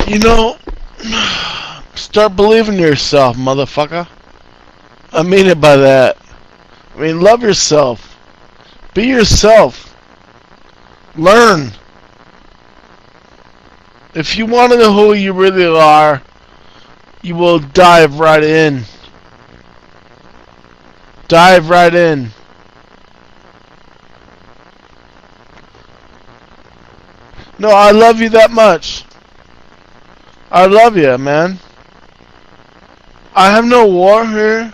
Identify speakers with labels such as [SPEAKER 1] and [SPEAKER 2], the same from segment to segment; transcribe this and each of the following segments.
[SPEAKER 1] You know, start believing in yourself, motherfucker. I mean it by that. I mean, love yourself. Be yourself. Learn. If you want to know who you really are, you will dive right in. Dive right in. No, I love you that much. I love you, man. I have no war here.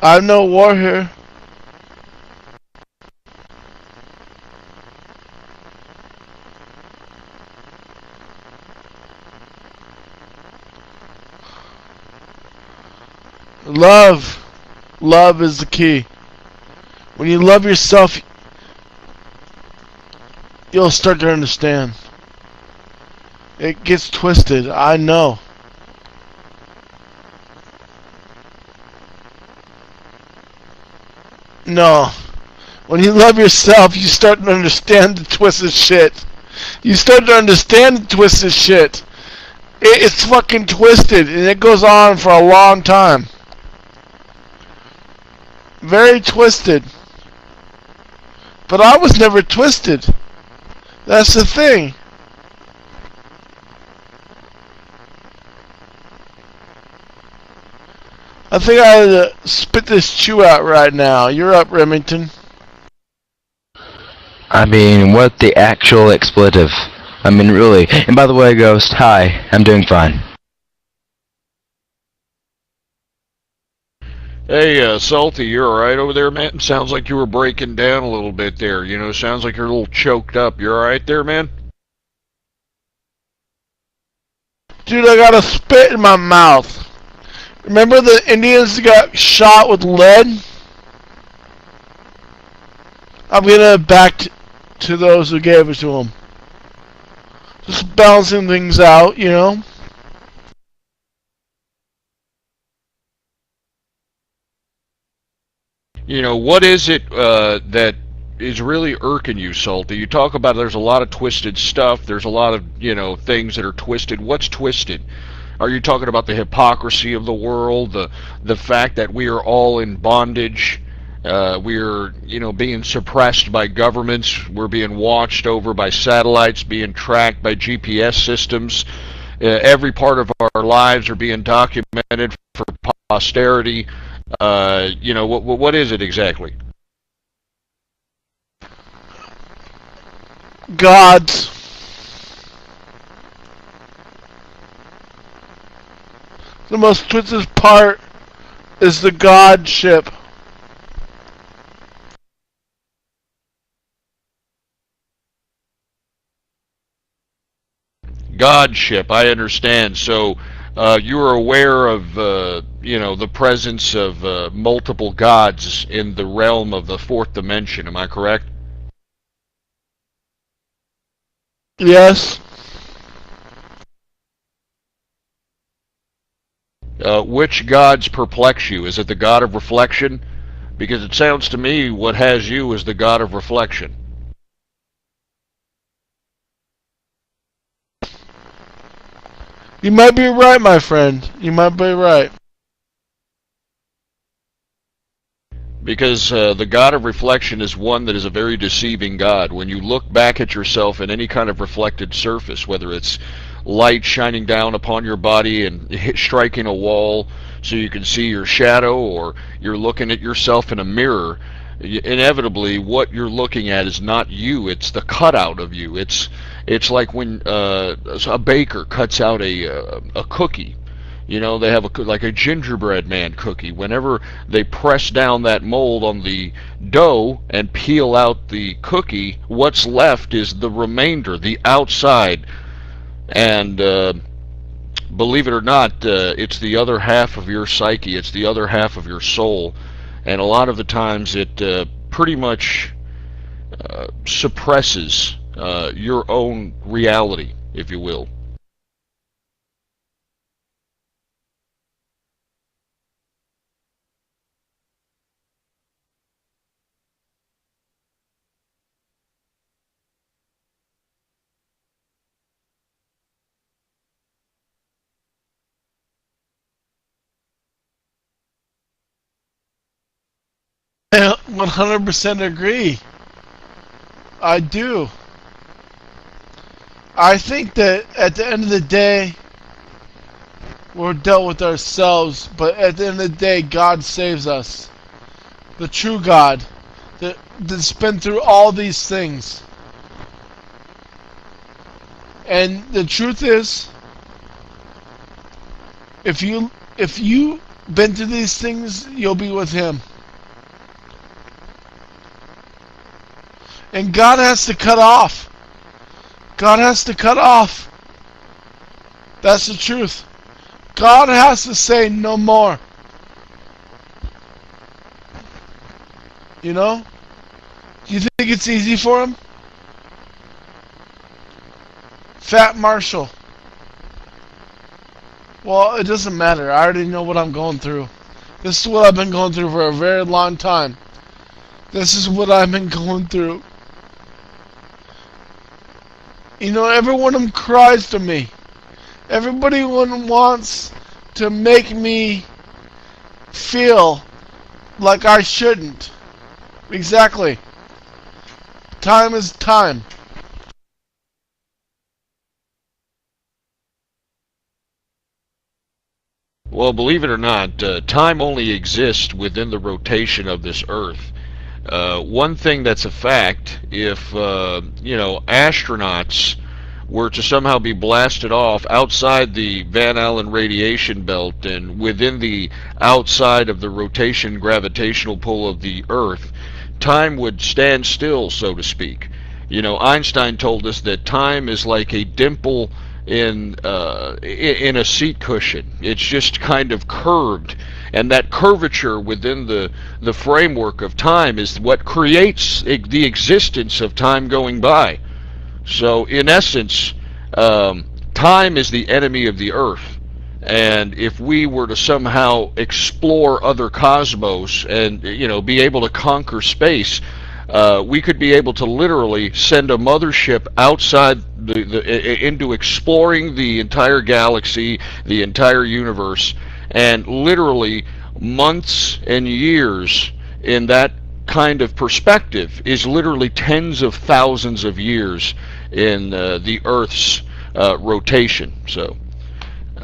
[SPEAKER 1] I have no war here. Love. Love is the key. When you love yourself, you'll start to understand. It gets twisted, I know. No. When you love yourself, you start to understand the twisted shit. You start to understand the twisted shit. It's fucking twisted, and it goes on for a long time. Very twisted. But I was never twisted. That's the thing. I think I had to spit this chew out right now. You're up, Remington.
[SPEAKER 2] I mean, what the actual expletive? I mean, really. And by the way, Ghost, hi. I'm doing fine.
[SPEAKER 3] Hey, Salty, you're alright over there, man? Sounds like you were breaking down a little bit there. You know, sounds like you're a little choked up. You alright there, man?
[SPEAKER 1] Dude, I got a spit in my mouth. Remember the Indians got shot with lead? I'm gonna back to those who gave it to them. Just balancing things out, you know?
[SPEAKER 3] You know, what is it that is really irking you, Salty? You talk about there's a lot of twisted stuff. There's a lot of, you know, things that are twisted. What's twisted? Are you talking about the hypocrisy of the world, the fact that we are all in bondage? We're, you know, being suppressed by governments. We're being watched over by satellites, being tracked by GPS systems. Every part of our lives are being documented for posterity. You know, what is it exactly?
[SPEAKER 1] Gods. The most twisted part is the godship.
[SPEAKER 3] Godship, I understand. So, you are aware of, you know, the presence of multiple gods in the realm of the fourth dimension. Am I correct?
[SPEAKER 1] Yes.
[SPEAKER 3] Which gods perplex you? Is it the god of reflection? Because it sounds to me what has you is the god of reflection.
[SPEAKER 1] You might be right, my friend. You might be right.
[SPEAKER 3] Because the god of reflection is one that is a very deceiving god. When you look back at yourself in any kind of reflected surface, whether it's light shining down upon your body and striking a wall so you can see your shadow, or you're looking at yourself in a mirror, inevitably what you're looking at is not you, it's the cutout of you. It's like when a baker cuts out a cookie. You know, they have like a gingerbread man cookie. Whenever they press down that mold on the dough and peel out the cookie, what's left is the remainder, the outside. And believe it or not, it's the other half of your psyche. It's the other half of your soul. And a lot of the times it pretty much suppresses your own reality, if you will.
[SPEAKER 1] 100% agree. I do. I think that at the end of the day, we're dealt with ourselves, but at the end of the day, God saves us. The true God that's been through all these things. And the truth is, if you been through these things, you'll be with Him. And God has to cut off. God has to cut off. That's the truth. God has to say no more. You know? Do you think it's easy for Him? Fat Marshall. Well, it doesn't matter. I already know what I'm going through. This is what I've been going through for a very long time. This is what I've been going through. You know, everyone cries to me. Everybody wants to make me feel like I shouldn't. Exactly. Time is time.
[SPEAKER 3] Well, believe it or not, time only exists within the rotation of this Earth. One thing that's a fact, if astronauts were to somehow be blasted off outside the Van Allen radiation belt and within the outside of the rotation gravitational pull of the Earth, time would stand still, so to speak. You know, Einstein told us that time is like a dimple in a seat cushion. It's just kind of curved, and that curvature within the framework of time is what creates the existence of time going by. So in essence, time is the enemy of the Earth, and if we were to somehow explore other cosmos and be able to conquer space, we could be able to literally send a mothership outside into exploring the entire galaxy, the entire universe, and literally months and years in that kind of perspective is literally tens of thousands of years in the Earth's rotation. So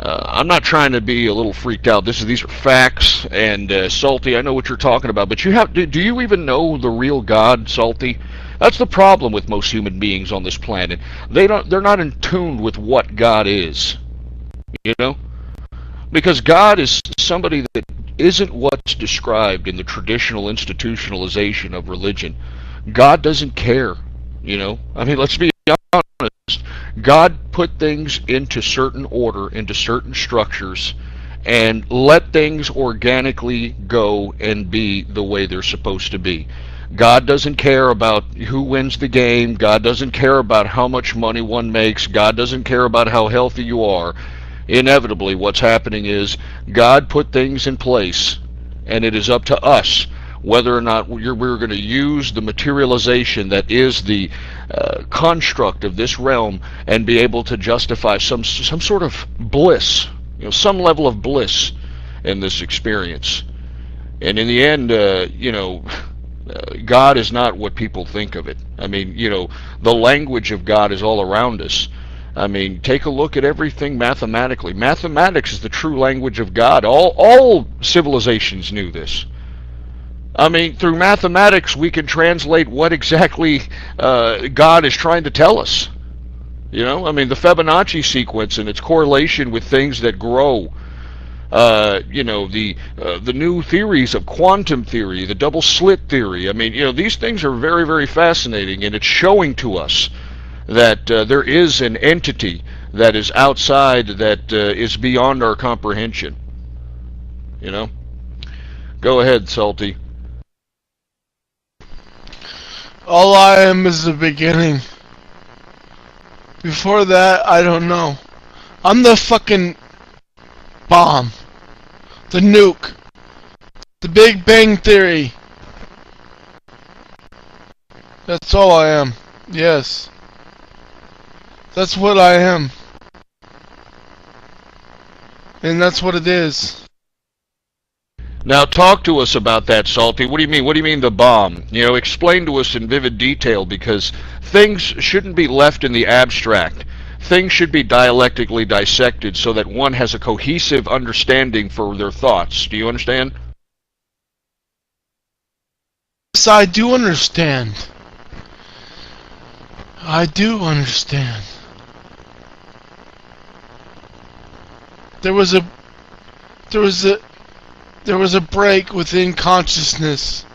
[SPEAKER 3] I'm not trying to be a little freaked out. These are facts, and Salty, I know what you're talking about, but do you even know the real God, Salty? That's the problem with most human beings on this planet. They're not in tune with what God is. You know? Because God is somebody that isn't what's described in the traditional institutionalization of religion. God doesn't care, you know? I mean, let's be honest. God put things into certain order, into certain structures, and let things organically go and be the way they're supposed to be. God doesn't care about who wins the game. God doesn't care about how much money one makes. God doesn't care about how healthy you are. Inevitably, what's happening is God put things in place, and it is up to us whether or not we're going to use the materialization that is the construct of this realm and be able to justify some sort of bliss, some level of bliss in this experience. And in the end, God is not what people think of it. I mean, the language of God is all around us. I mean, take a look at everything mathematically. Mathematics is the true language of God. All civilizations knew this. I mean, through mathematics, we can translate what exactly God is trying to tell us. I mean, the Fibonacci sequence and its correlation with things that grow. The new theories of quantum theory, the double slit theory. I mean, these things are very, very fascinating, and it's showing to us that there is an entity that is outside, that is beyond our comprehension. Go ahead, Salty.
[SPEAKER 1] All I am is the beginning. Before that, I don't know. I'm the fucking bomb. The nuke. The Big Bang Theory. That's all I am. Yes. That's what I am. And that's what it is.
[SPEAKER 3] Now talk to us about that, Salty. What do you mean? What do you mean the bomb? You know, explain to us in vivid detail, because things shouldn't be left in the abstract. Things should be dialectically dissected so that one has a cohesive understanding for their thoughts. Do you understand?
[SPEAKER 1] Yes, I do understand. I do understand. There was a break within consciousness.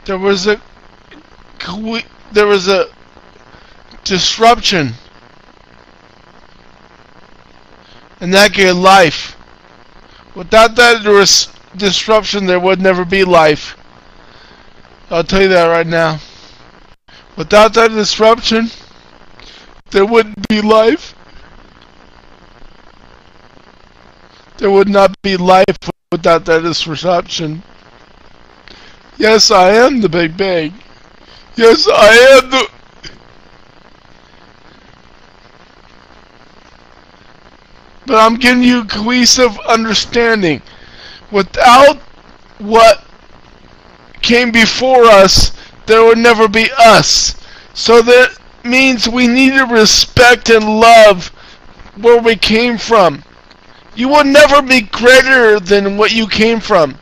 [SPEAKER 1] There was a disruption, and that gave life. Without that disruption, there would never be life. I'll tell you that right now. Without that disruption, there wouldn't be life. There would not be life without that disruption. Yes, I am the Big Bang. Yes, I am the... But I'm giving you cohesive understanding. Without what came before us, there would never be us. So that means we need to respect and love where we came from. You will never be greater than what you came from.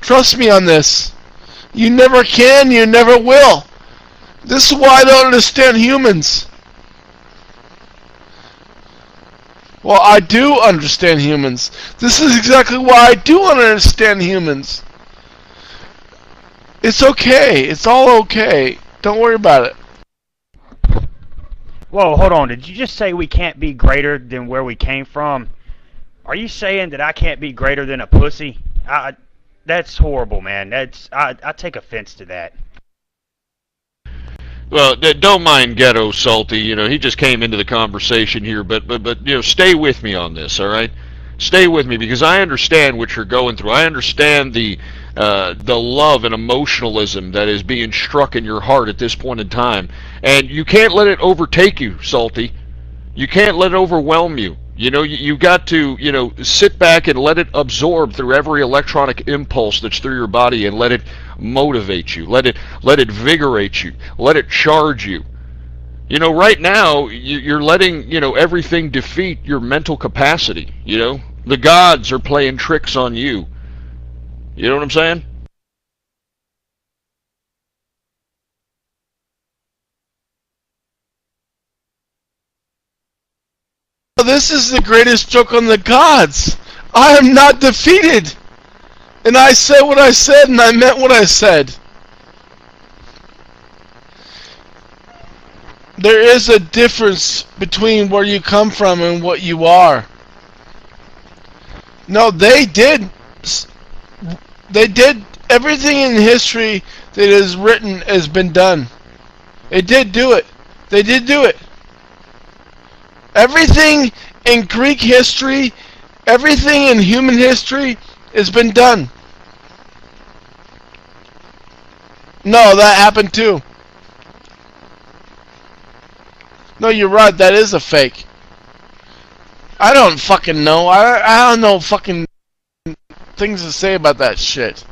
[SPEAKER 1] Trust me on this. You never can, you never will. This is why I don't understand humans. Well, I do understand humans. This is exactly why I do understand humans. It's okay. It's all okay. Don't worry about it.
[SPEAKER 4] Whoa, hold on. Did you just say we can't be greater than where we came from? Are you saying that I can't be greater than a pussy? That's horrible, man. I take offense to that.
[SPEAKER 3] Well, don't mind Ghetto Salty. You know, he just came into the conversation here, but you know, stay with me on this, all right? Stay with me, because I understand what you're going through. I understand the love and emotionalism that is being struck in your heart at this point in time, and you can't let it overtake you, Salty. You can't let it overwhelm you. You know, you got to, you know, sit back and let it absorb through every electronic impulse that's through your body, and let it motivate you. Let it invigorate you. Let it charge you. You know, right now, you're letting, you know, everything defeat your mental capacity, you know? The gods are playing tricks on you. You know what I'm saying?
[SPEAKER 1] This is the greatest joke on the gods. I am not defeated. And I said what I said, and I meant what I said. There is a difference between where you come from and what you are. No, they did everything in history that is written has been done. They did do it. They did do it. Everything in Greek history, everything in human history has been done. No, that happened too. No, you're right, that is a fake. I don't fucking know. I don't know fucking things to say about that shit.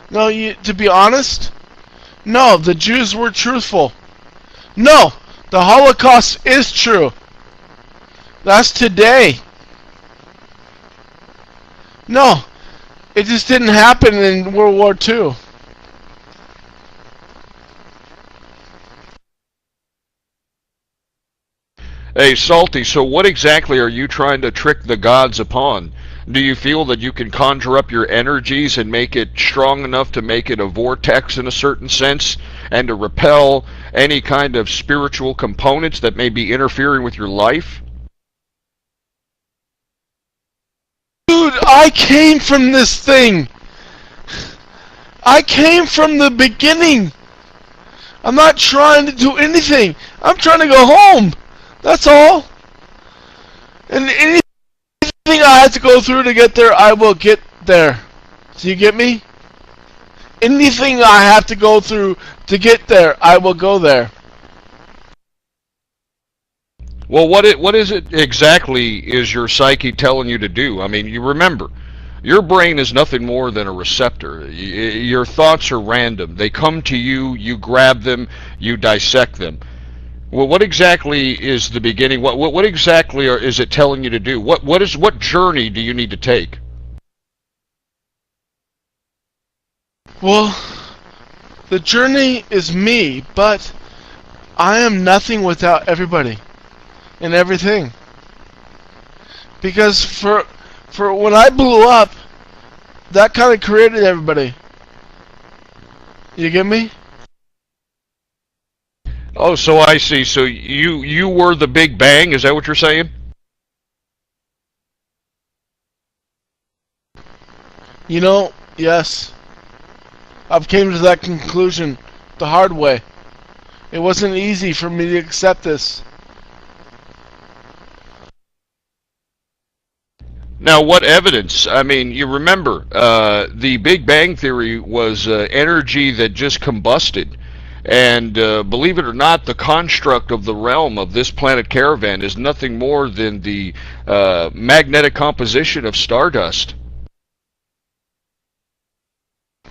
[SPEAKER 1] No, to be honest, no, the Jews were truthful. No, the Holocaust is true. That's today. No, it just didn't happen in World War II.
[SPEAKER 3] Hey, Salty, so what exactly are you trying to trick the gods upon? Do you feel that you can conjure up your energies and make it strong enough to make it a vortex in a certain sense, and to repel any kind of spiritual components that may be interfering with your life?
[SPEAKER 1] Dude, I came from this thing. I came from the beginning. I'm not trying to do anything. I'm trying to go home. That's all. And anything I have to go through to get there, I will get there. Do you get me? Anything I have to go through to get there, I will go there.
[SPEAKER 3] Well, what is it exactly is your psyche telling you to do? I mean, you remember, your brain is nothing more than a receptor. Your thoughts are random. They come to you, you grab them, you dissect them. Well, what exactly is the beginning? What exactly is it telling you to do? What journey do you need to take?
[SPEAKER 1] Well, the journey is me, but I am nothing without everybody and everything. Because for when I blew up, that kind of created everybody. You get me?
[SPEAKER 3] Oh, so I see. So you were the Big Bang, is that what you're saying?
[SPEAKER 1] You know, yes. I've came to that conclusion the hard way. It wasn't easy for me to accept this.
[SPEAKER 3] Now, what evidence? I mean, you remember, the Big Bang Theory was energy that just combusted. And believe it or not, the construct of the realm of this planet Caravan is nothing more than the magnetic composition of stardust.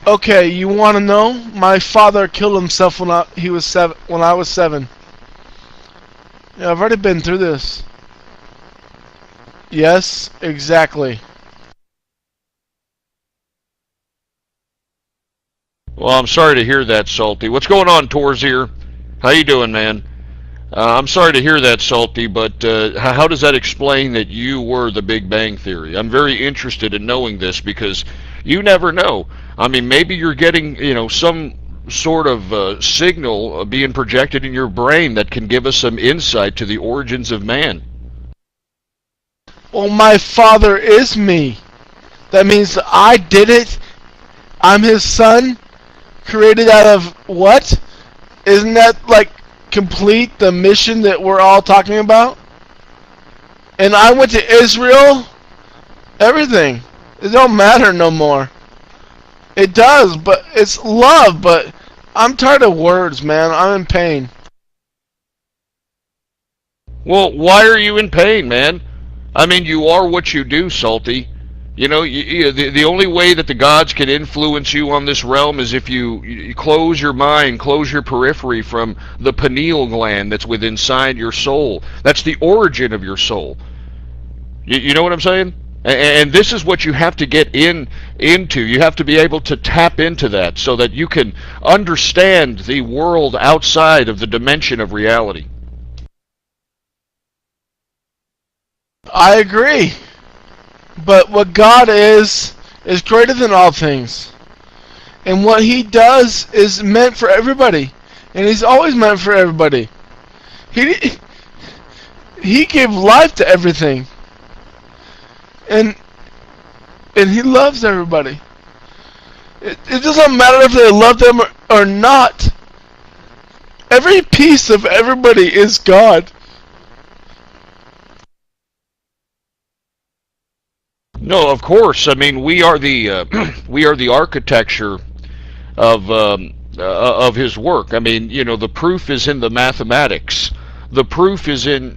[SPEAKER 1] Okay, you want to know? My father killed himself when I was 7. Yeah, I've already been through this. Yes, exactly.
[SPEAKER 3] Well, I'm sorry to hear that, Salty. What's going on, Torzier? How you doing, man? I'm sorry to hear that, Salty, but how does that explain that you were the Big Bang Theory? I'm very interested in knowing this because you never know. I mean, maybe you're getting, some sort of signal being projected in your brain that can give us some insight to the origins of man.
[SPEAKER 1] Well, my father is me. That means I did it. I'm his son. Created out of what? Isn't that like complete the mission that we're all talking about? And I went to Israel. Everything. It don't matter no more. It does, but it's love, but I'm tired of words, man. I'm in pain.
[SPEAKER 3] Well, why are you in pain, man? I mean, you are what you do, Salty. The only way that the gods can influence you on this realm is if you close your mind, close your periphery from the pineal gland that's within inside your soul. That's the origin of your soul. You know what I'm saying? And this is what you have to get into. You have to be able to tap into that so that you can understand the world outside of the dimension of reality.
[SPEAKER 1] I agree. But what God is greater than all things. And what He does is meant for everybody. And He's always meant for everybody. He gave life to everything. And He loves everybody. It doesn't matter if they love them or not. Every piece of everybody is God.
[SPEAKER 3] No, of course. I mean, we are the architecture of His work. I mean, the proof is in the mathematics. The proof is in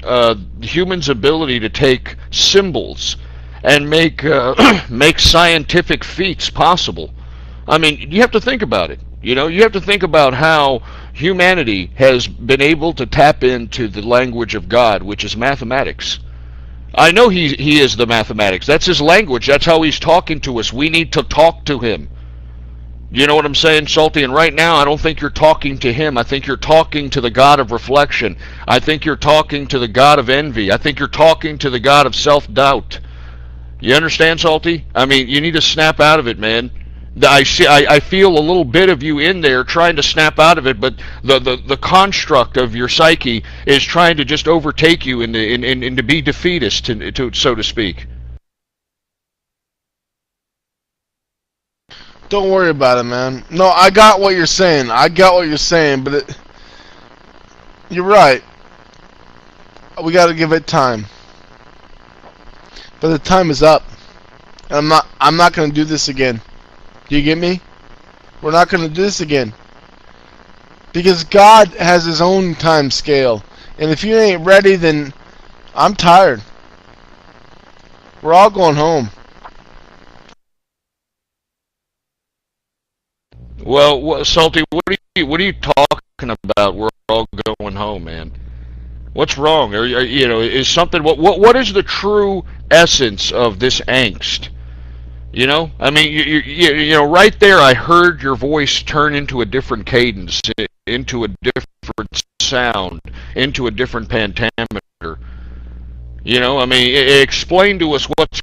[SPEAKER 3] humans' ability to take symbols and make make scientific feats possible. I mean, you have to think about it. You have to think about how humanity has been able to tap into the language of God, which is mathematics. I know he is the mathematics. That's his language. That's how he's talking to us. We need to talk to him. You know what I'm saying, Salty? And right now, I don't think you're talking to him. I think you're talking to the God of reflection. I think you're talking to the God of envy. I think you're talking to the God of self-doubt. You understand, Salty? I mean, you need to snap out of it, man. I feel a little bit of you in there trying to snap out of it, but the construct of your psyche is trying to just overtake you and to be defeatist, so to speak.
[SPEAKER 1] Don't worry about it, man. No, I got what you're saying. But you're right. We got to give it time. But the time is up. And I'm not going to do this again. Do you get me? We're not going to do this again. Because God has His own time scale. And if you ain't ready, then I'm tired. We're all going home.
[SPEAKER 3] Well, Salty, what are you talking about? We're all going home, man. What's wrong? You know, is something? What is the true essence of this angst? You know, I mean, you know, right there, I heard your voice turn into a different cadence, into a different sound, into a different pentameter. You know, I mean, explain to us what's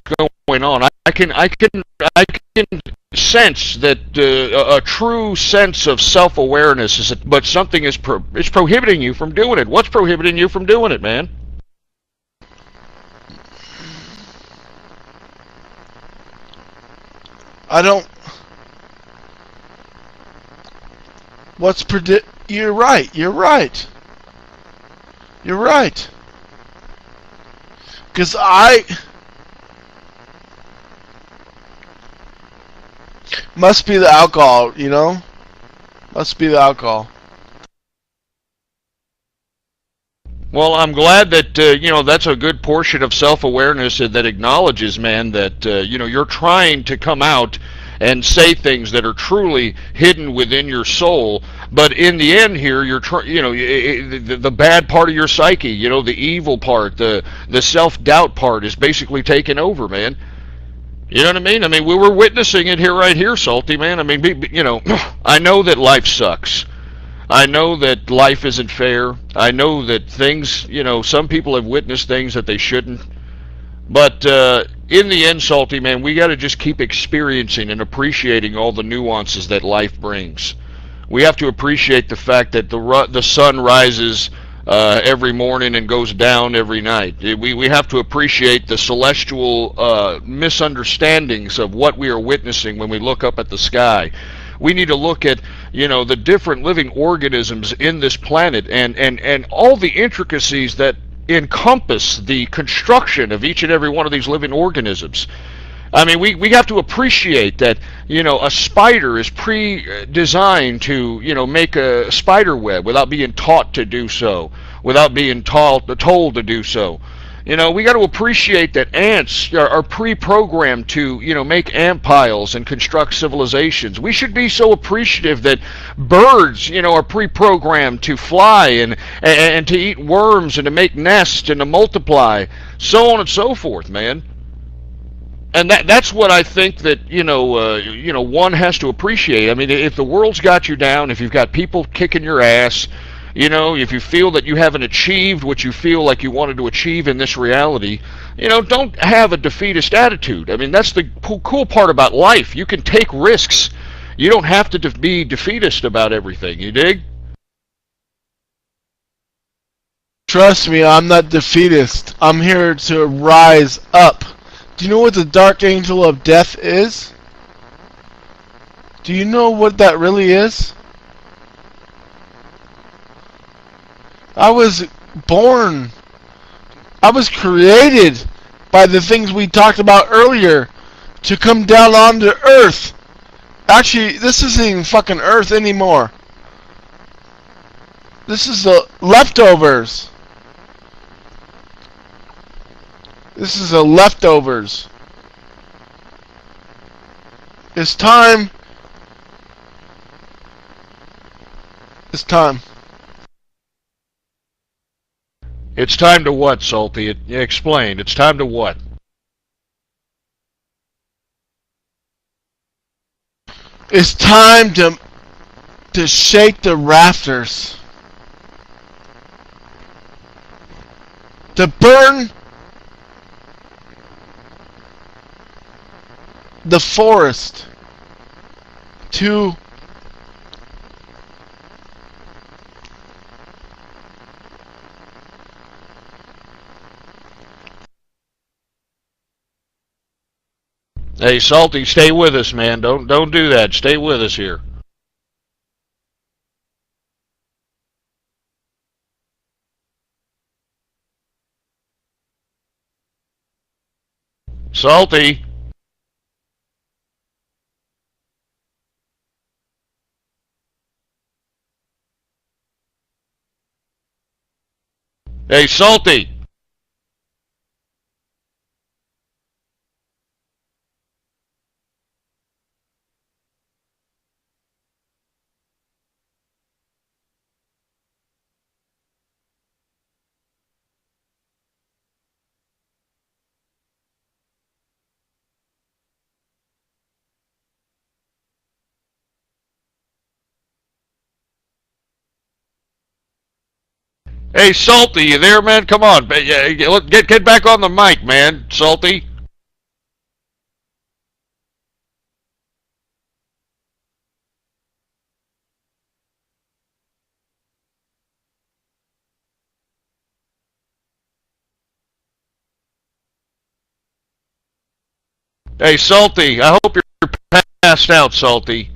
[SPEAKER 3] going on. I can sense that a true sense of self-awareness is, but something is prohibiting you from doing it. What's prohibiting you from doing it, man?
[SPEAKER 1] I don't. You're right. You're right. You're right. Because must be the alcohol, you know? Must be the alcohol.
[SPEAKER 3] Well, I'm glad that you know, that's a good portion of self-awareness that acknowledges, man, that you know, you're trying to come out and say things that are truly hidden within your soul, but in the end here, you're you know, the bad part of your psyche, you know, the evil part, the self-doubt part is basically taking over, man. You know what I mean? I mean, we were witnessing it here, right here, Salty, man. I mean, you know, I know that life sucks. I know that life isn't fair. I know that things, you know, some people have witnessed things that they shouldn't. But in the end, Salty, man, we got to just keep experiencing and appreciating all the nuances that life brings. We have to appreciate the fact that the sun rises every morning and goes down every night. We have to appreciate the celestial misunderstandings of what we are witnessing when we look up at the sky. We need to look at, you know, the different living organisms in this planet and all the intricacies that encompass the construction of each and every one of these living organisms. I mean, we have to appreciate that, you know, a spider is pre-designed to, you know, make a spider web without being taught to do so, without being told to do so. You know, we got to appreciate that ants are pre-programmed to, you know, make ant piles and construct civilizations. We should be so appreciative that birds, you know, are pre-programmed to fly and to eat worms and to make nests and to multiply, so on and so forth, man. And that's what I think that, you know, one has to appreciate. I mean, if the world's got you down, if you've got people kicking your ass, you know, if you feel that you haven't achieved what you feel like you wanted to achieve in this reality, you know, don't have a defeatist attitude. I mean, that's the cool part about life. You can take risks. You don't have to be defeatist about everything. You dig?
[SPEAKER 1] Trust me, I'm not defeatist. I'm here to rise up. Do you know what the dark angel of death is? Do you know what that really is? I was born. I was created by the things we talked about earlier to come down onto Earth. Actually, this isn't even fucking Earth anymore. This is the leftovers. This is the leftovers. It's time. It's time.
[SPEAKER 3] It's time to what, Salty? Explain. It's time to what?
[SPEAKER 1] It's time to shake the rafters. To burn the forest. To
[SPEAKER 3] Hey, Salty, stay with us, man. Don't do that. Stay with us here. Salty. Hey, Salty. Hey, Salty, you there, man? Come on, get back on the mic, man, Salty. Hey, Salty, I hope you're passed out, Salty.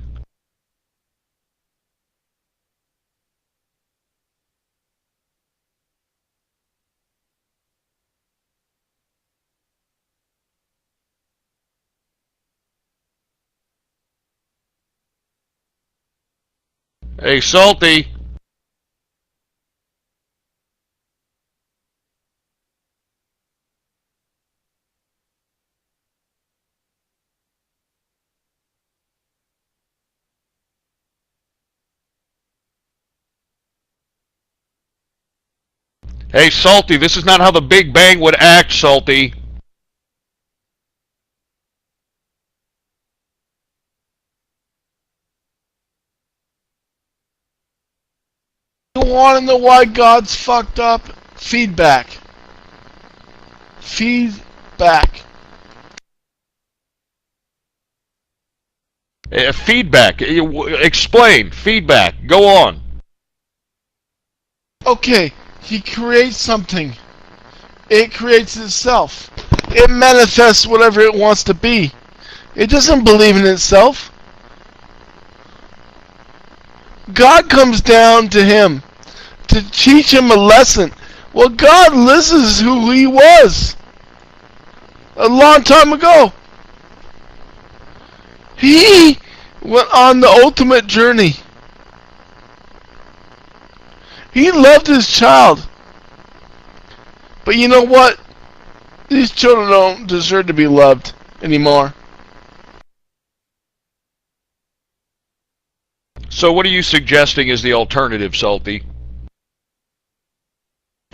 [SPEAKER 3] Hey, Salty. Hey, Salty, this is not how the Big Bang would act, Salty.
[SPEAKER 1] You want to know why God's fucked up? Feedback. Feedback.
[SPEAKER 3] Feedback. Explain. Feedback. Go on.
[SPEAKER 1] Okay, he creates something. It creates itself. It manifests whatever it wants to be. It doesn't believe in itself. God comes down to him to teach him a lesson. Well, God listens who he was a long time ago. He went on the ultimate journey. He loved his child. But you know what? These children don't deserve to be loved anymore.
[SPEAKER 3] So what are you suggesting is the alternative, Salty?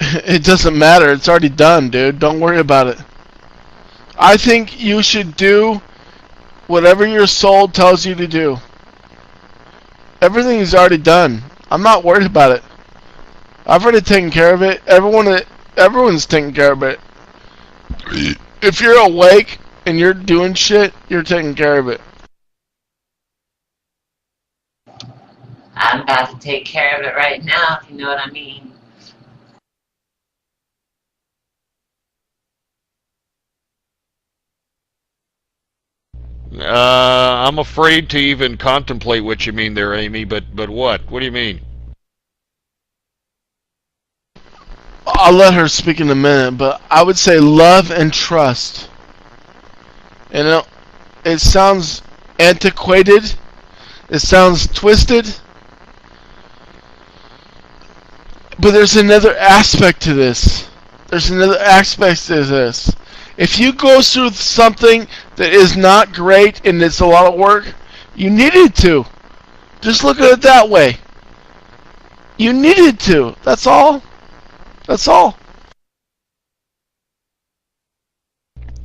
[SPEAKER 1] It doesn't matter. It's already done, dude. Don't worry about it. I think you should do whatever your soul tells you to do. Everything is already done. I'm not worried about it. I've already taken care of it. Everyone's taking care of it. If you're awake and you're doing shit, you're taking care of it.
[SPEAKER 5] I'm about to take care of it right now, if you know what I mean.
[SPEAKER 3] I'm afraid to even contemplate what you mean there, Amy, but what? What do you mean?
[SPEAKER 1] I'll let her speak in a minute, but I would say love and trust. You know, it sounds antiquated. It sounds twisted. But there's another aspect to this. There's another aspect to this. If you go through something that is not great and it's a lot of work, you needed to. Just look at it that way. You needed to. That's all. That's all.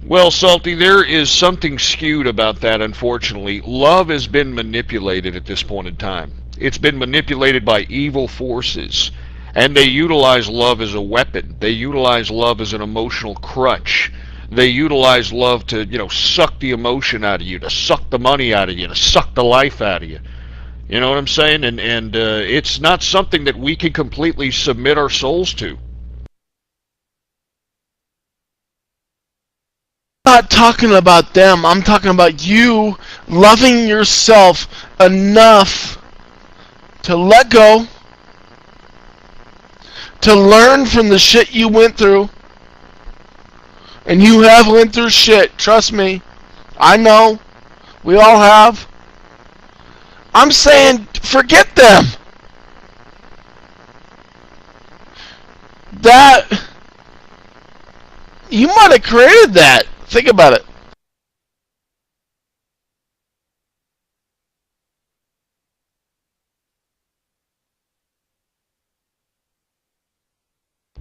[SPEAKER 3] Well, Salty, there is something skewed about that, unfortunately. Love has been manipulated at this point in time. It's been manipulated by evil forces. And they utilize love as a weapon. They utilize love as an emotional crutch. They utilize love to, suck the emotion out of you, to suck the money out of you, to suck the life out of you. You know what I'm saying? And it's not something that we can completely submit our souls to.
[SPEAKER 1] I'm not talking about them. I'm talking about you loving yourself enough to let go, to learn from the shit you went through. And you have went through shit, trust me. I know. We all have. I'm saying forget them. That you might have created that. Think about it.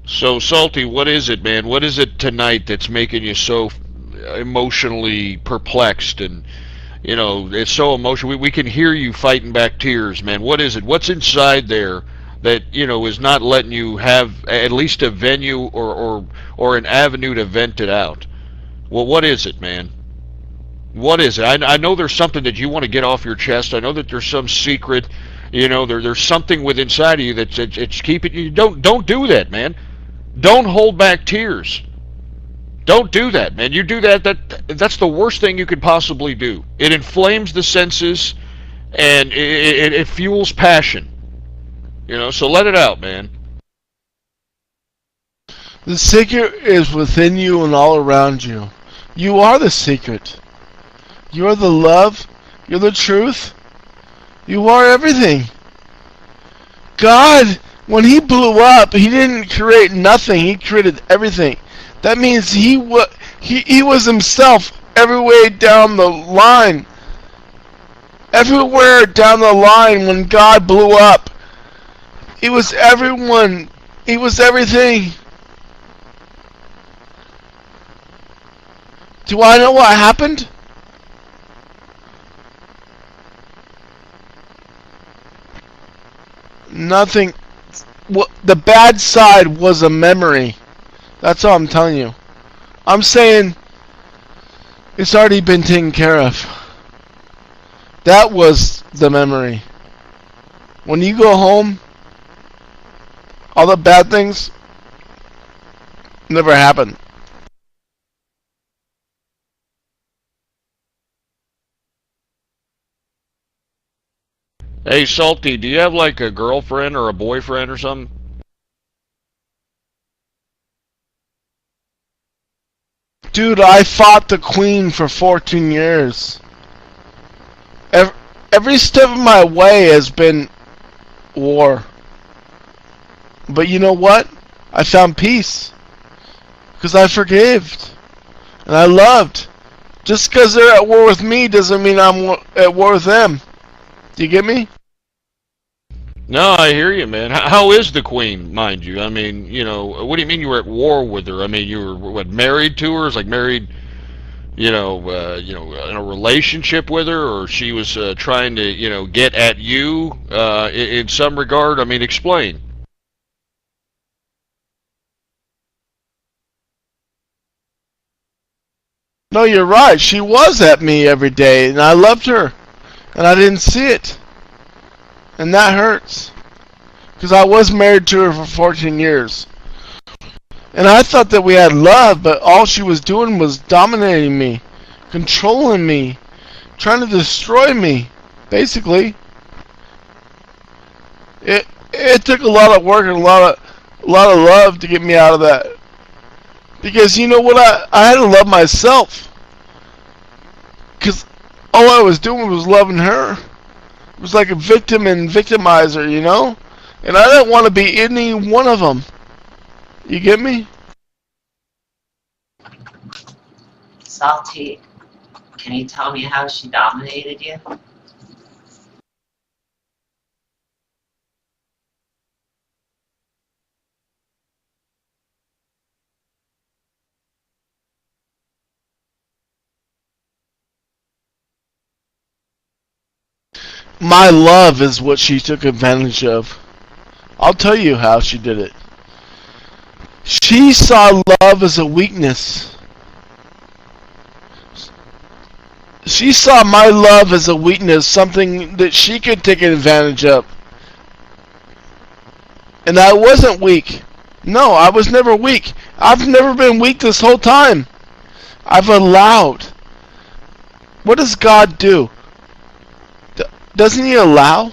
[SPEAKER 3] So, Salty, what is it, man? What is it tonight that's making you so emotionally perplexed? And, it's so emotional. We can hear you fighting back tears, man. What is it? What's inside there that, you know, is not letting you have at least a venue or an avenue to vent it out? Well, what is it, man? What is it? I know there's something that you want to get off your chest. I know that there's some secret, you know, there's something within inside of you that's it's keeping you. Don't do that, man. Don't hold back tears. Don't do that, man. You do that's the worst thing you could possibly do. It inflames the senses, and it fuels passion. You know, so let it out, man.
[SPEAKER 1] The secret is within you and all around you. You are the secret. You are the love. You're the truth. You are everything. God, when He blew up, He didn't create nothing. He created everything. That means He was Himself every way down the line. Everywhere down the line when God blew up, He was everyone. He was everything. Do I know what happened? Nothing. The bad side was a memory. That's all I'm telling you. I'm saying it's already been taken care of. That was the memory. When you go home, all the bad things never happened.
[SPEAKER 3] Hey, Salty, do you have like a girlfriend or a boyfriend or something?
[SPEAKER 1] Dude, I fought the Queen for 14 years. Every step of my way has been war. But you know what? I found peace. Because I forgave. And I loved. Just because they're at war with me doesn't mean I'm at war with them. Do you get me?
[SPEAKER 3] No, I hear you, man. How is the Queen, mind you? I mean, you know, what do you mean you were at war with her? I mean, you were, what, married to her? Is like married, you know, in a relationship with her, or she was trying to, you know, get at you in some regard? I mean, explain.
[SPEAKER 1] No, you're right. She was at me every day, and I loved her. And I didn't see it. And that hurts. Because I was married to her for 14 years. And I thought that we had love, but all she was doing was dominating me. Controlling me. Trying to destroy me. Basically. It took a lot of work and a lot of love to get me out of that. Because you know what? I had to love myself. Because all I was doing was loving her. It was like a victim and victimizer, you know? And I didn't want to be any one of them. You get me?
[SPEAKER 5] Salty, can you tell me how she dominated you?
[SPEAKER 1] My love is what she took advantage of. I'll tell you how she did it. She saw love as a weakness. She saw my love as a weakness, something that she could take advantage of. And I wasn't weak. No, I was never weak. I've never been weak this whole time. I've allowed. What does God do? Doesn't He allow?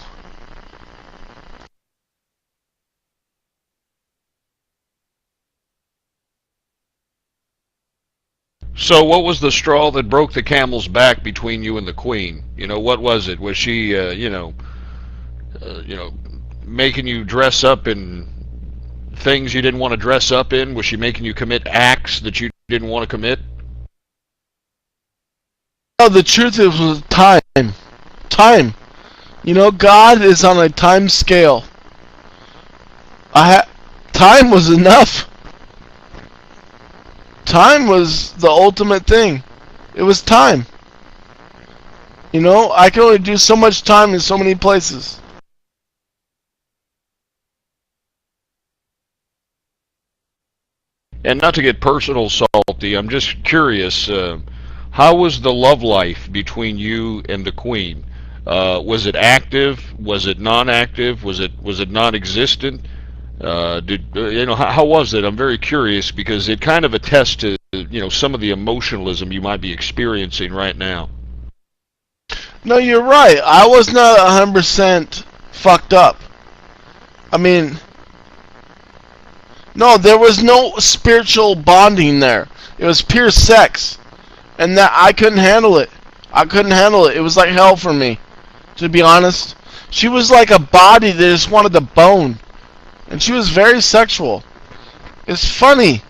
[SPEAKER 3] So what was the straw that broke the camel's back between you and the Queen? You know, what was it? Was she, you know, making you dress up in things you didn't want to dress up in? Was she making you commit acts that you didn't want to commit?
[SPEAKER 1] No, the truth is was time. Time. You know, God is on a time scale. Time was enough. Time was the ultimate thing. It was time. You know, I can only do so much time in so many places.
[SPEAKER 3] And not to get personal, Salty, I'm just curious, how was the love life between you and the Queen? Was it active? Was it non-active? Was it non-existent? How was it? I'm very curious because it kind of attests to some of the emotionalism you might be experiencing right now.
[SPEAKER 1] No, you're right. I was not 100% fucked up. I mean, no, there was no spiritual bonding there. It was pure sex. And that I couldn't handle it. I couldn't handle it. It was like hell for me, to be honest. She was like a body that just wanted to bone. And she was very sexual. It's funny.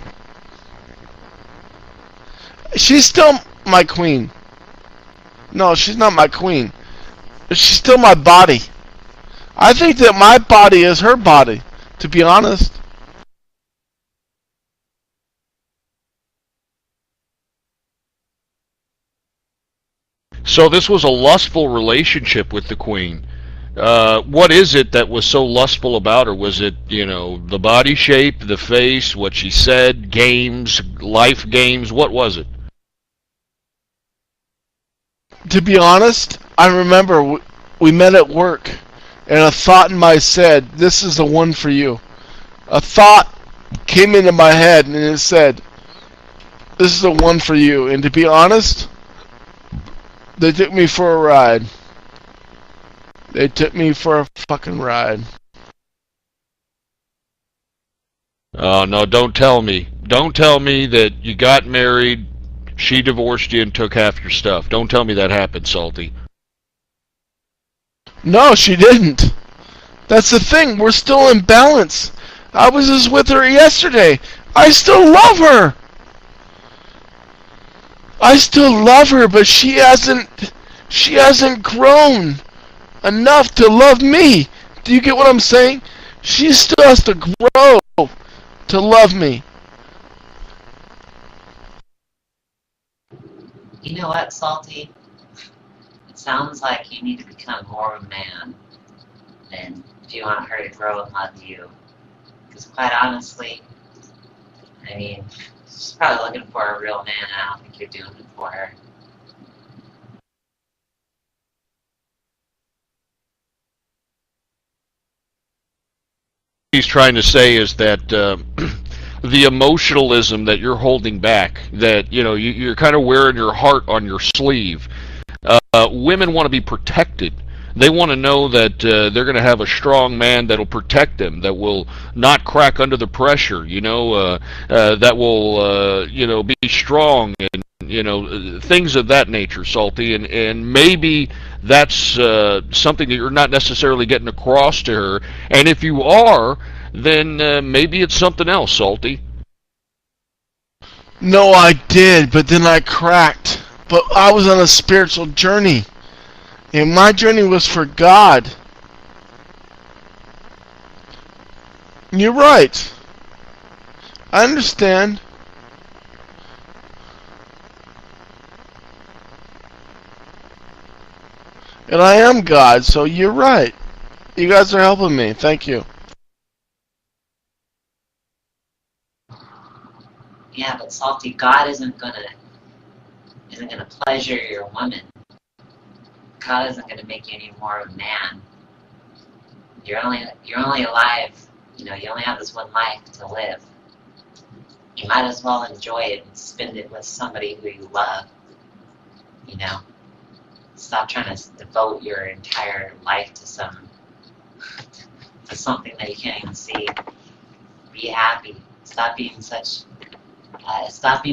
[SPEAKER 1] She's still my queen. No, she's not my queen. She's still my body. I think that my body is her body, to be honest.
[SPEAKER 3] So this was a lustful relationship with the Queen. What is it that was so lustful about her? Was it, the body shape, the face, what she said, games, life games? What was it?
[SPEAKER 1] To be honest, I remember we met at work, and a thought in my said, "This is the one for you." A thought came into my head, and it said, "This is the one for you." And to be honest, they took me for a ride. They took me for a fucking ride.
[SPEAKER 3] Oh, no, don't tell me. Don't tell me that you got married, she divorced you, and took half your stuff. Don't tell me that happened, Salty.
[SPEAKER 1] No, she didn't. That's the thing. We're still in balance. I was just with her yesterday. I still love her. I still love her, but she hasn't grown enough to love me. Do you get what I'm saying? She still has to grow to love me.
[SPEAKER 5] You know what, Salty? It sounds like you need to become more of a man than if you want her to grow and love you. Because quite honestly, I mean, she's probably looking for a real man, and I don't think you're doing it for her.
[SPEAKER 3] He's trying to say is that the emotionalism that you're holding back, that you're kind of wearing your heart on your sleeve. Women want to be protected. They want to know that they're going to have a strong man that'll protect them, that will not crack under the pressure. That will be strong and things of that nature, Salty. And maybe that's something that you're not necessarily getting across to her. And if you are, then maybe it's something else, Salty.
[SPEAKER 1] No, I did, but then I cracked. But I was on a spiritual journey. And my journey was for God. You're right. I understand. And I am God, so you're right. You guys are helping me. Thank you.
[SPEAKER 5] Yeah, but Salty, God isn't gonna pleasure your woman. God isn't gonna make you any more of a man. You're only alive. You only have this one life to live. You might as well enjoy it and spend it with somebody who you love. Stop trying to devote your entire life to something that you can't even see. Be happy. Stop being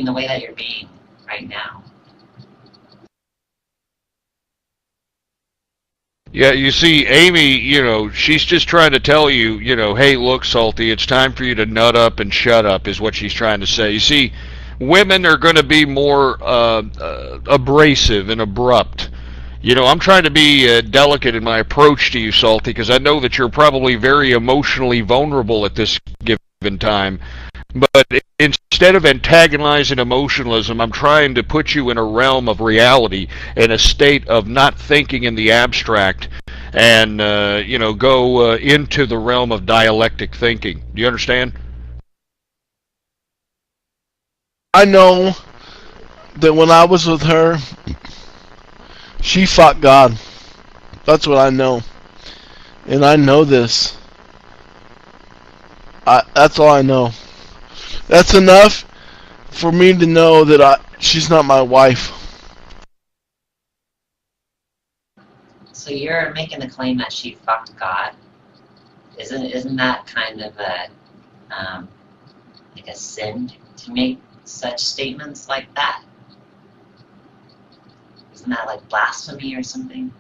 [SPEAKER 5] the way that you're being right now.
[SPEAKER 3] Yeah, you see, Amy, she's just trying to tell you, hey, look, Salty, it's time for you to nut up and shut up, is what she's trying to say. You see, women are going to be more abrasive and abrupt. I'm trying to be delicate in my approach to you, Salty, because I know that you're probably very emotionally vulnerable at this given time. But instead of antagonizing emotionalism, I'm trying to put you in a realm of reality, in a state of not thinking in the abstract, and go into the realm of dialectic thinking. Do you understand?
[SPEAKER 1] I know that when I was with her, she fought God. That's what I know. And I know this. That's all I know. That's enough for me to know that she's not my wife.
[SPEAKER 5] So you're making the claim that she fucked God? Isn't that kind of like a sin to make such statements like that? Isn't that like blasphemy or something?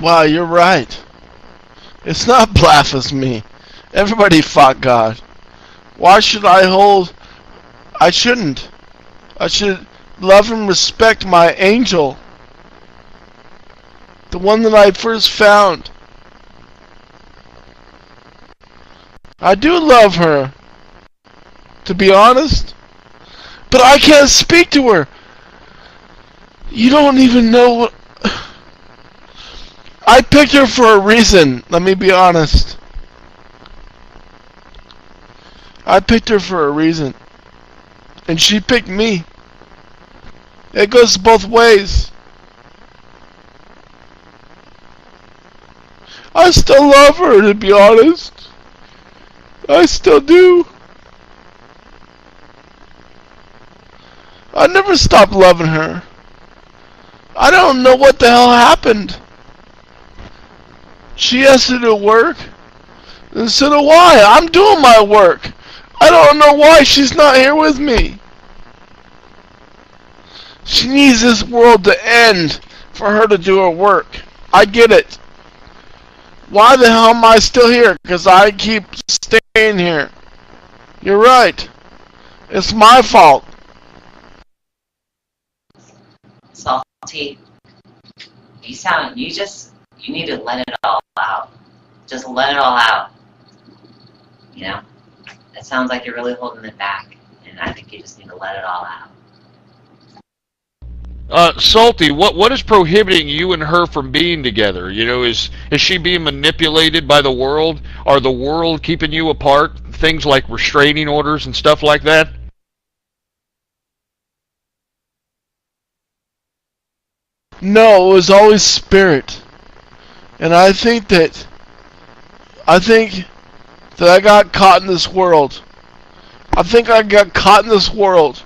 [SPEAKER 1] Wow, you're right. It's not blasphemy. Everybody fought God. Why should I hold... I shouldn't. I should love and respect my angel. The one that I first found. I do love her, to be honest. But I can't speak to her. You don't even know what... I picked her for a reason, let me be honest. I picked her for a reason. And she picked me. It goes both ways. I still love her, to be honest. I still do. I never stopped loving her. I don't know what the hell happened. She has to do work, and so do I. I'm doing my work. I don't know why she's not here with me. She needs this world to end for her to do her work. I get it. Why the hell am I still here? Because I keep staying here. You're right. It's my fault.
[SPEAKER 5] Salty, you need to let it all out. Just let it all out. You know? It sounds like you're really holding it back, and I think you just need to let it all out.
[SPEAKER 3] Salty, what is prohibiting you and her from being together? You know, is she being manipulated by the world? Are the world keeping you apart? Things like restraining orders and stuff like that?
[SPEAKER 1] No, it was always spirit. And I think that I got caught in this world. I think I got caught in this world.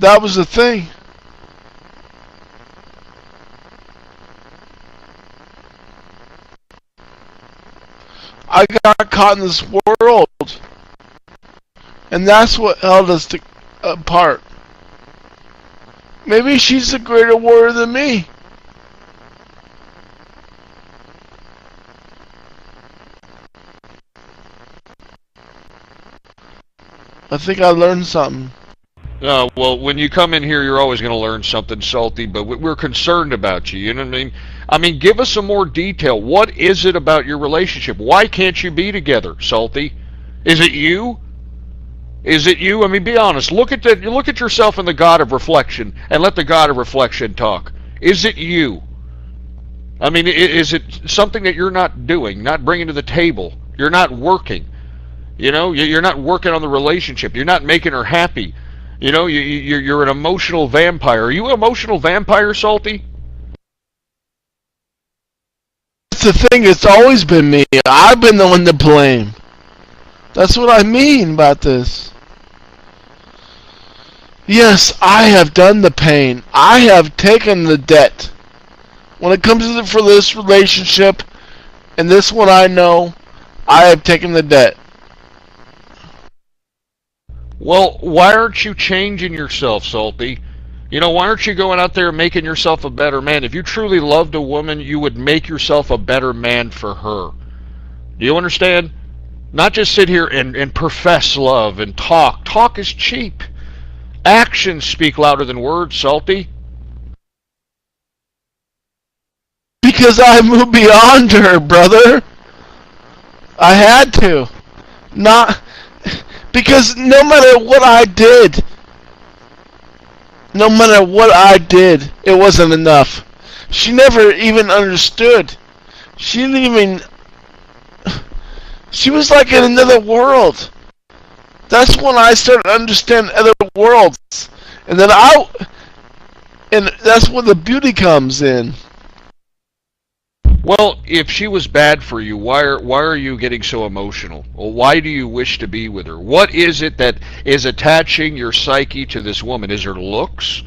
[SPEAKER 1] That was the thing. I got caught in this world. And that's what held us apart. Maybe she's a greater warrior than me. I think I learned something.
[SPEAKER 3] Well, when you come in here, you're always going to learn something, Salty, but we're concerned about you, you know what I mean? I mean, give us some more detail. What is it about your relationship? Why can't you be together, Salty? Is it you? Is it you? I mean, be honest. Look at yourself in the God of reflection, and let the God of reflection talk. Is it you? I mean, is it something that you're not doing, not bringing to the table? You're not working. You know, you're not working on the relationship. You're not making her happy. You know, you're an emotional vampire. Are you an emotional vampire, Salty?
[SPEAKER 1] That's the thing. It's always been me. I've been the one to blame. That's what I mean about this. Yes, I have done the pain. I have taken the debt. When it comes to for this relationship, and this one I know, I have taken the debt.
[SPEAKER 3] Well, why aren't you changing yourself, Salty? You know, why aren't you going out there and making yourself a better man? If you truly loved a woman, you would make yourself a better man for her. Do you understand? Not just sit here and profess love and talk. Talk is cheap. Actions speak louder than words, Salty.
[SPEAKER 1] Because I moved beyond her, brother. I had to. Not... Because no matter what I did, it wasn't enough. She never even understood. She didn't even... She was like in another world. That's when I started to understand other worlds. And then and that's where the beauty comes in.
[SPEAKER 3] Well, if she was bad for you, why are you getting so emotional? Well, why do you wish to be with her? What is it that is attaching your psyche to this woman? Is her looks?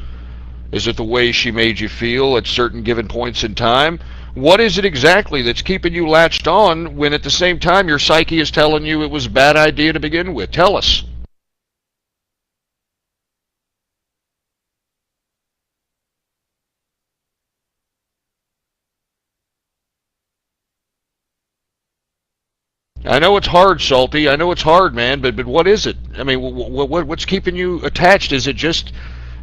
[SPEAKER 3] Is it the way she made you feel at certain given points in time? What is it exactly that's keeping you latched on when at the same time your psyche is telling you it was a bad idea to begin with? Tell us. I know it's hard, Salty. I know it's hard, man. But what is it? I mean, what's keeping you attached? Is it just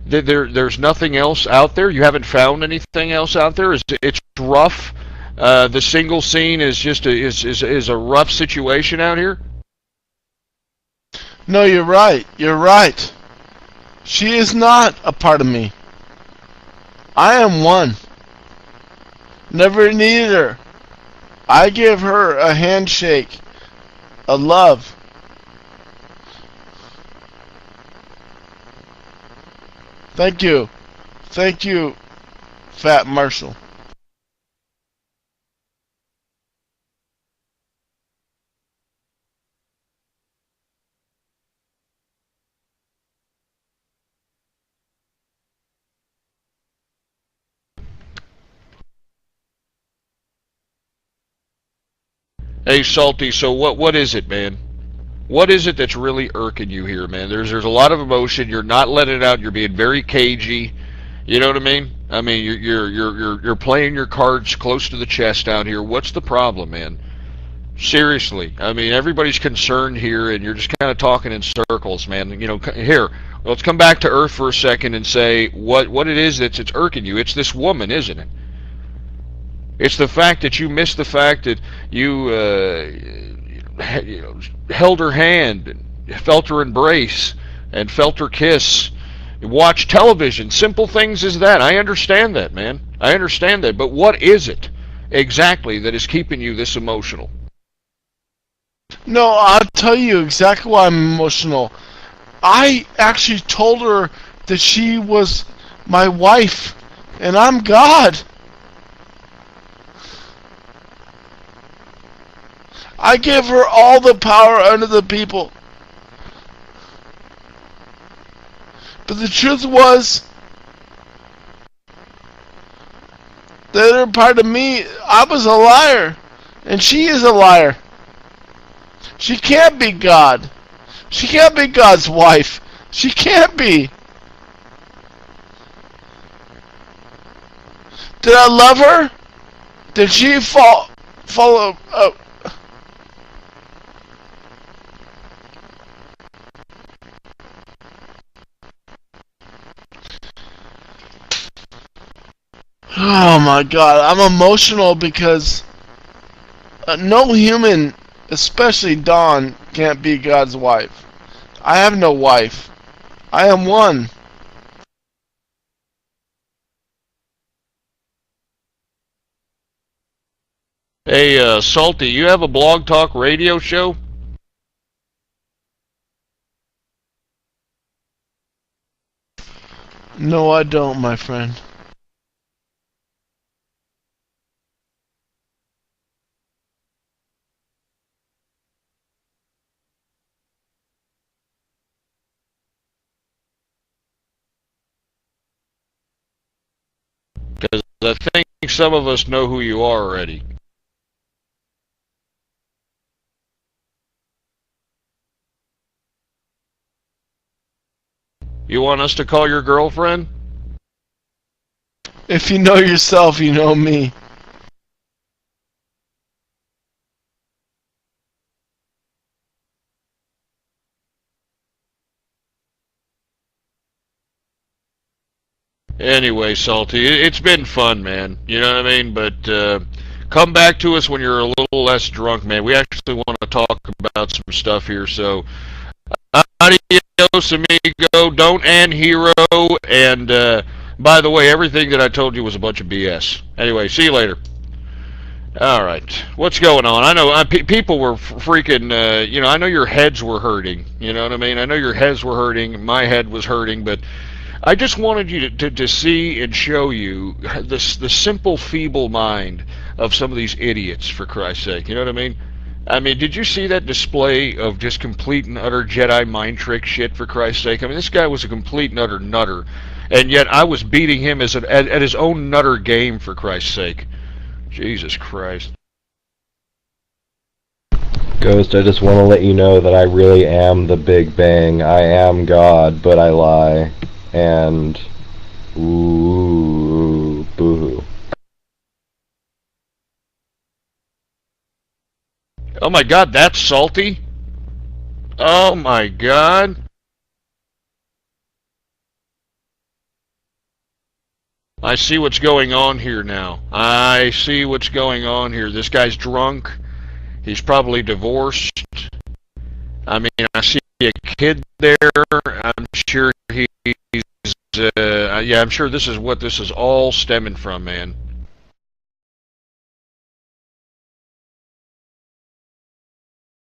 [SPEAKER 3] that there's nothing else out there? You haven't found anything else out there? It's rough? The single scene is just is a rough situation out here?
[SPEAKER 1] No, you're right. You're right. She is not a part of me. I am one. Never needed her. I give her a handshake, a love. Thank you. Thank you, Fat Marshall.
[SPEAKER 3] Hey, Salty, so what is it, man? What is it that's really irking you here, man? There's a lot of emotion. You're not letting it out. You're being very cagey. You know what I mean? I mean, you're playing your cards close to the chest out here. What's the problem, man? Seriously. I mean, everybody's concerned here, and you're just kind of talking in circles, man. You know, here, let's come back to Earth for a second and say what it is that's irking you. It's this woman, isn't it? It's the fact that you missed the fact that you held her hand and felt her embrace and felt her kiss. Watch television. Simple things as that. I understand that, man. I understand that. But what is it exactly that is keeping you this emotional?
[SPEAKER 1] No, I'll tell you exactly why I'm emotional. I actually told her that she was my wife, and I'm God. I give her all the power under the people. But the truth was that her part of me, I was a liar. And she is a liar. She can't be God. She can't be God's wife. She can't be. Did I love her? Did she follow? Oh my God, I'm emotional because no human, especially Dawn, can't be God's wife. I have no wife. I am one.
[SPEAKER 3] Hey, Salty, you have a blog talk radio show?
[SPEAKER 1] No, I don't, my friend.
[SPEAKER 3] Because I think some of us know who you are already. You want us to call your girlfriend?
[SPEAKER 1] If you know yourself, you know me.
[SPEAKER 3] Anyway, Salty, it's been fun, man. You know what I mean? But come back to us when you're a little less drunk, man. We actually want to talk about some stuff here. So, adios, amigo. Don't end hero. And by the way, everything that I told you was a bunch of BS. Anyway, see you later. All right, what's going on? I know people were freaking, you know, I know your heads were hurting, you know what I mean? I know your heads were hurting, my head was hurting, but I just wanted you to see and show you the simple, feeble mind of some of these idiots, for Christ's sake, you know what I mean? I mean, did you see that display of just complete and utter Jedi mind trick shit, for Christ's sake? I mean, this guy was a complete and utter nutter, and yet I was beating him at his own nutter game, for Christ's sake. Jesus Christ.
[SPEAKER 6] Ghost, I just want to let you know that I really am the Big Bang. I am God, but I lie. And... ooh, boo-hoo.
[SPEAKER 3] Oh my God, that's salty? Oh my God. I see what's going on here now. I see what's going on here. This guy's drunk. He's probably divorced. I mean, I see a kid there. I'm sure he's, yeah, I'm sure this is what this is all stemming from, man.